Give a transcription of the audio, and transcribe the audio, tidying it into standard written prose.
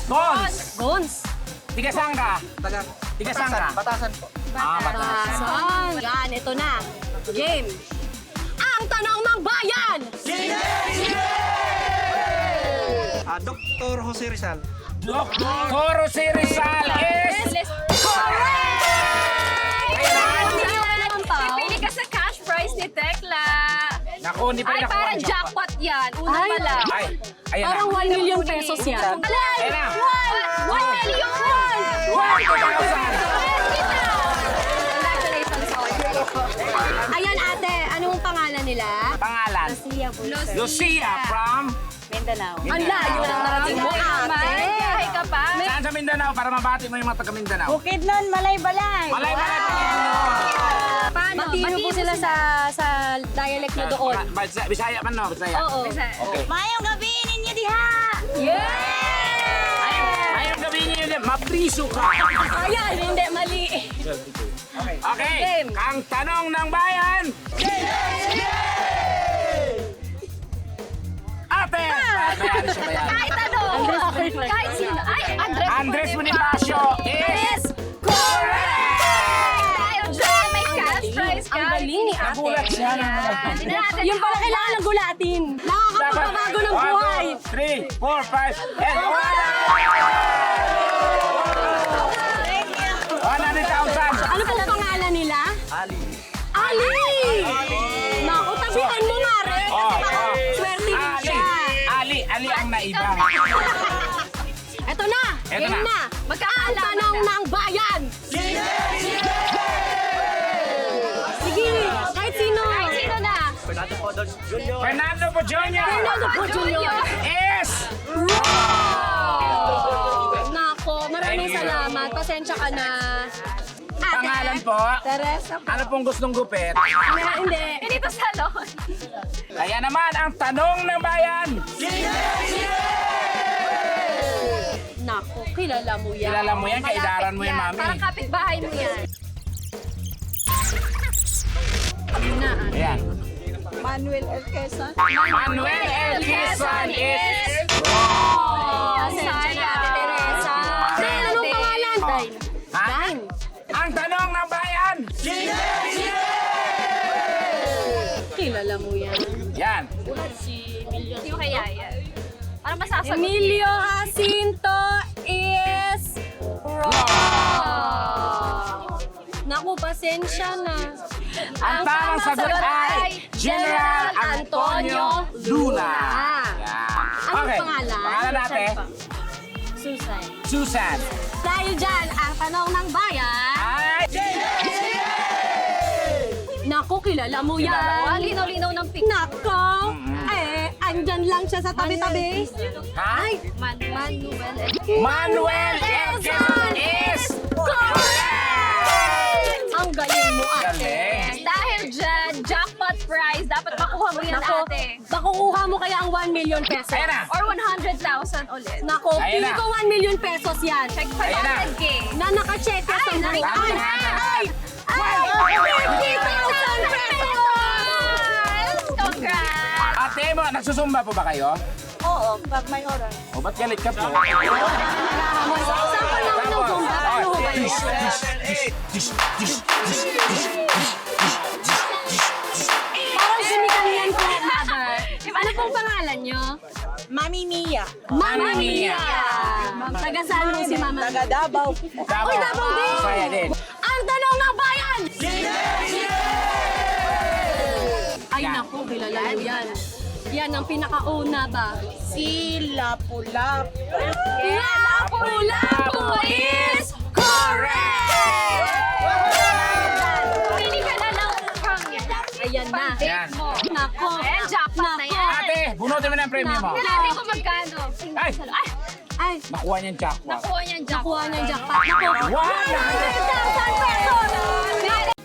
Gons. Gons. Tiga saan ka? Tiga saan ka? Batasan po. Batasan. Yan, ito na. Game. Ang tanong ng bayan! Dr. Jose Rizal. Dr. Jose Rizal is... Correct! Pili ka sa cash prize ni Tekla. Naku, hindi pa Ay, rin nakuha parang ang jackpot yan. Una Ay. pa lang. Ay, ayan Parang na. 1 million pesos yan. Ayan na. 1 million! 1,000! Congratulations po. Ayan ate, anong pangalan nila? Pangalan? Lucia from... Ang layo ng narating mo ate. Biyahe ka pa. Saan sa Mindanao para mabati mo yung mga taga Mindanao? Bukidnon, Malay-Balay. Malay-balay po. Paano? Batiin mo po sila sa dialect nyo doon. Bisaya man no, Bisaya. Oo. Okay. Mayong gabi ninyo diha. Ayong gabi niyo yun, mapriso ka. Ayan, hindi mali. Okay, Game. ang tanong ng bayan. Ate! Bayani siya, bayani. Kahit ano. Kahit sino. Ay, Andres Bonifacio is... correct! Dahil dyan, may cash prize ka. Ang galing ni ate. Nagulat siya ng mga... Hindi na natin Yung pala kailangan ng gulatin. Nakakapagbabago ng buhay. 1, 2, 3, 4, 5, and 100,000! Ano pong pangalan nila? Ali. Ali! Naku, tabihan mo nga rin. Oh, Kasi baka oh. swerte din siya. Ali ang naiba. Eto na. Eto Game na. na. Ang tanong ng bayan. Sige, kahit sino. Kahit sino na. Fernando Podol Jr. Fernando po Jr. Fernando po Junior. is... Nako, maraming Thank you. salamat. Pasensya ka na. Ate. Pangalan po? Teresa po. Ano pong gustong gupit? Hindi. Dito sa salon. Kaya naman ang tanong ng bayan. Nako, kilala mo yan. Kilala mo yan, kaidaran mo yan, mami. Parang kapitbahay mo yan. Yun na. Ayan. Manuel L. Quezon. Manuel L. Quezon is... Pasensya na, Ate Teresa. Dahil anong pangalan? Dahil. Ha? Dahil. Ang tanong ng bayan. Kilala mo yan. Yan. Hindi mo kaya yan. Parang masasagot. Emilio Jacinto is wrong. Naku, pasensya na. Ang tamang sagot ay General Antonio Luna. Yan. Anong Okay. pangalan? Pangalan natin? Susan. Susan. Dahil dyan, ang tanong ng bayan. Ay... Naku, kilala mo yan. Ang linaw-linaw ng picture. Nako, andyan lang siya sa tabi-tabi. Ha? Ay, Manuel. Manuel L. Quezon is... ang galing mo, ate. Galing. Dahil dyan, jackpot prize. Dapat makuha mo yan, Nako, ate. makukuha mo kaya ang 1 million pesos. Ayan na. Or 100,000 ulit. Nako, Ayan pili na. ko 1 million pesos yan. Check Ayan na. 500K. Na nakacheck sa Ay, buhay. ay, Ay! 50,000 pesos! Congrats! Ate mo, nagsusumba po ba kayo? Oo, pag may oras. O ba't galit ka po? Saan pa naman ng zumba? Ano ba yun? Parang sinigang po, mother. Ano pong pangalan nyo? Mami Mia. Mama Mia. Mia. Taga saan mo si Mama? Taga Davao. Uy, Davao din. Saya din. Ang tanong ng bayan! Ay, naku, kilala mo yan. Yan ang pinakauna ba? Si Lapu-Lapu. Lapu-Lapu is correct! Pili ka na lang from yan. Ayan na. Yan. mo. Nako. Ayan, jackpot na yan. Ate, bunutin mo na ang premium mo. Tingnan natin kung magkano. Ay! Ay! Ay, Nakuha niya yung jackpot. Nakuha niya ang jackpot. nakuha niya yung jackpot. Naku, 100,000 100,000 pesos!